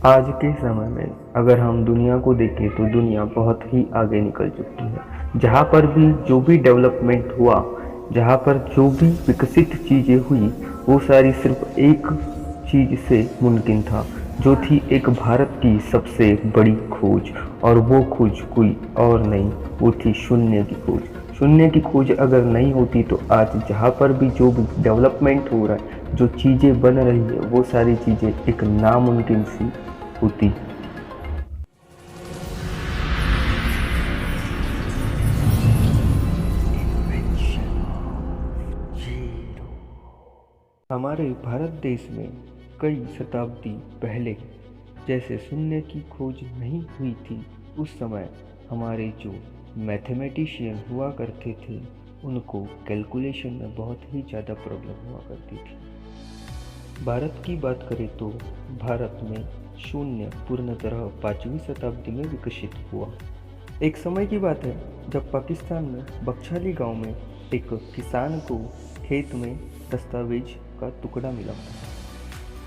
आज के समय में अगर हम दुनिया को देखें तो दुनिया बहुत ही आगे निकल चुकी है। जहाँ पर भी जो भी डेवलपमेंट हुआ, जहाँ पर जो भी विकसित चीज़ें हुई, वो सारी सिर्फ एक चीज़ से मुमकिन था, जो थी एक भारत की सबसे बड़ी खोज। और वो खोज कोई और नहीं, वो थी शून्य की खोज। शून्य की खोज अगर नहीं होती तो आज जहाँ पर भी जो भी डेवलपमेंट हो रहा है, जो चीज़ें बन रही है, वो सारी चीज़ें एक नामुमकिन सी होती। हमारे भारत देश में कई शताब्दी पहले जैसे शून्य की खोज नहीं हुई थी, उस समय हमारे जो मैथमेटिशियन हुआ करते थे, उनको कैलकुलेशन में बहुत ही ज़्यादा प्रॉब्लम हुआ करती थी। भारत की बात करें तो भारत में शून्य पूर्ण तरह 5वीं शताब्दी में विकसित हुआ। एक समय की बात है जब पाकिस्तान में बख्शाली गांव में एक किसान को खेत में दस्तावेज का टुकड़ा मिला।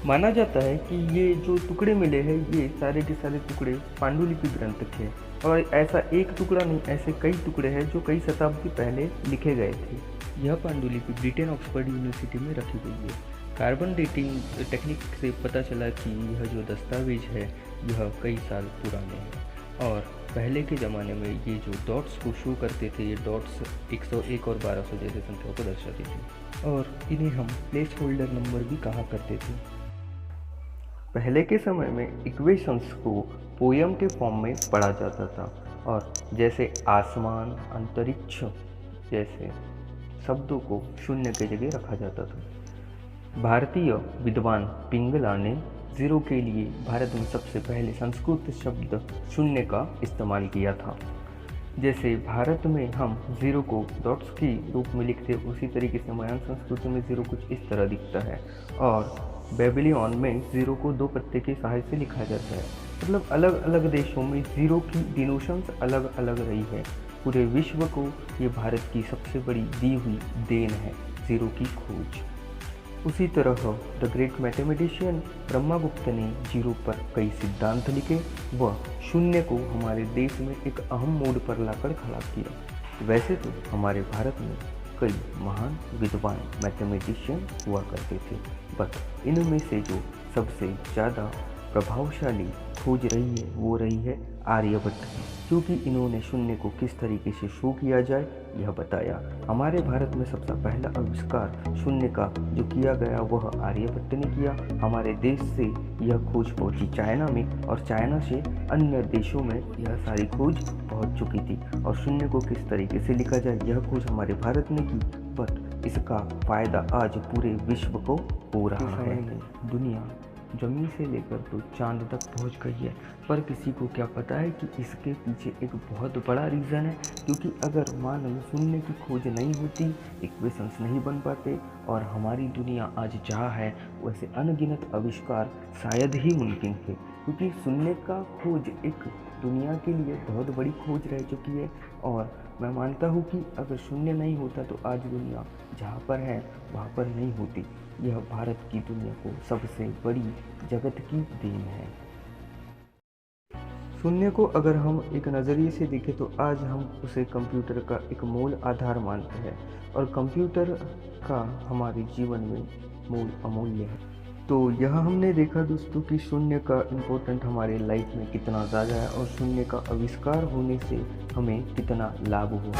माना जाता है कि ये जो टुकड़े मिले हैं, ये सारे के सारे टुकड़े पांडुलिपि ग्रंथ थे। और ऐसा एक टुकड़ा नहीं, ऐसे कई टुकड़े हैं जो कई शताब्दी पहले लिखे गए थे। यह पांडुलिपि ब्रिटेन ऑक्सफोर्ड यूनिवर्सिटी में रखी गई है। कार्बन डेटिंग टेक्निक से पता चला कि यह जो दस्तावेज है, यह कई साल पुराने हैं। और पहले के ज़माने में ये जो डॉट्स को शो करते थे, ये डॉट्स 101 और 1200 जैसे संख्याओं को दर्शाती थी, और इन्हें हम प्लेस होल्डर नंबर भी कहा करते थे। पहले के समय में इक्वेशंस को पोयम के फॉर्म में पढ़ा जाता था, और जैसे आसमान, अंतरिक्ष जैसे शब्दों को शून्य की जगह रखा जाता था। भारतीय विद्वान पिंगला ने ज़ीरो के लिए भारत में सबसे पहले संस्कृत शब्द शून्य का इस्तेमाल किया था। जैसे भारत में हम ज़ीरो को डॉट्स के रूप में लिखते, उसी तरीके से मयान संस्कृति में ज़ीरो कुछ इस तरह दिखता है। और बेबीलोन में ज़ीरो को 2 पत्ते की सहायता से लिखा जाता है। मतलब अलग अलग देशों में ज़ीरो की डिनोशंस अलग अलग रही है। पूरे विश्व को ये भारत की सबसे बड़ी दी हुई देन है, ज़ीरो की खोज। उसी तरह द ग्रेट मैथमेटिशियन ब्रह्मगुप्त ने जीरो पर कई सिद्धांत लिखे व शून्य को हमारे देश में एक अहम मोड़ पर लाकर खड़ा किया। वैसे तो हमारे भारत में कई महान विद्वान मैथमेटिशियन हुआ करते थे, बट इनमें से जो सबसे ज़्यादा प्रभावशाली खोज रही है वो रही है आर्यभट्ट की, क्योंकि इन्होंने शून्य को किस तरीके से शो किया जाए यह बताया। हमारे भारत में सबसे पहला आविष्कार शून्य का जो किया गया वह आर्यभट्ट ने किया। हमारे देश से यह खोज पहुंची चाइना में, और चाइना से अन्य देशों में यह सारी खोज पहुंच चुकी थी। और शून्य को किस तरीके से लिखा जाए यह खोज हमारे भारत ने की, बट इसका फ़ायदा आज पूरे विश्व को हो रहा है। दुनिया जमीन से लेकर तो चांद तक पहुंच गई है, पर किसी को क्या पता है कि इसके पीछे एक बहुत बड़ा रीज़न है। क्योंकि अगर मान लो शून्य की खोज नहीं होती, इक्वेशंस नहीं बन पाते, और हमारी दुनिया आज जहाँ है वैसे अनगिनत आविष्कार शायद ही मुमकिन थे। क्योंकि शून्य का खोज एक दुनिया के लिए बहुत बड़ी खोज रह चुकी है। और मैं मानता हूँ कि अगर शून्य नहीं होता तो आज दुनिया जहाँ पर है वहाँ पर नहीं होती। यह भारत की दुनिया को सबसे बड़ी जगत की देन है। शून्य को अगर हम एक नज़रिए से देखें तो आज हम उसे कंप्यूटर का एक मूल आधार मानते हैं, और कंप्यूटर का हमारे जीवन में मूल अमूल्य है। तो यह हमने देखा दोस्तों कि शून्य का इम्पोर्टेंट हमारे लाइफ में कितना ज़्यादा है, और शून्य का आविष्कार होने से हमें कितना लाभ हुआ।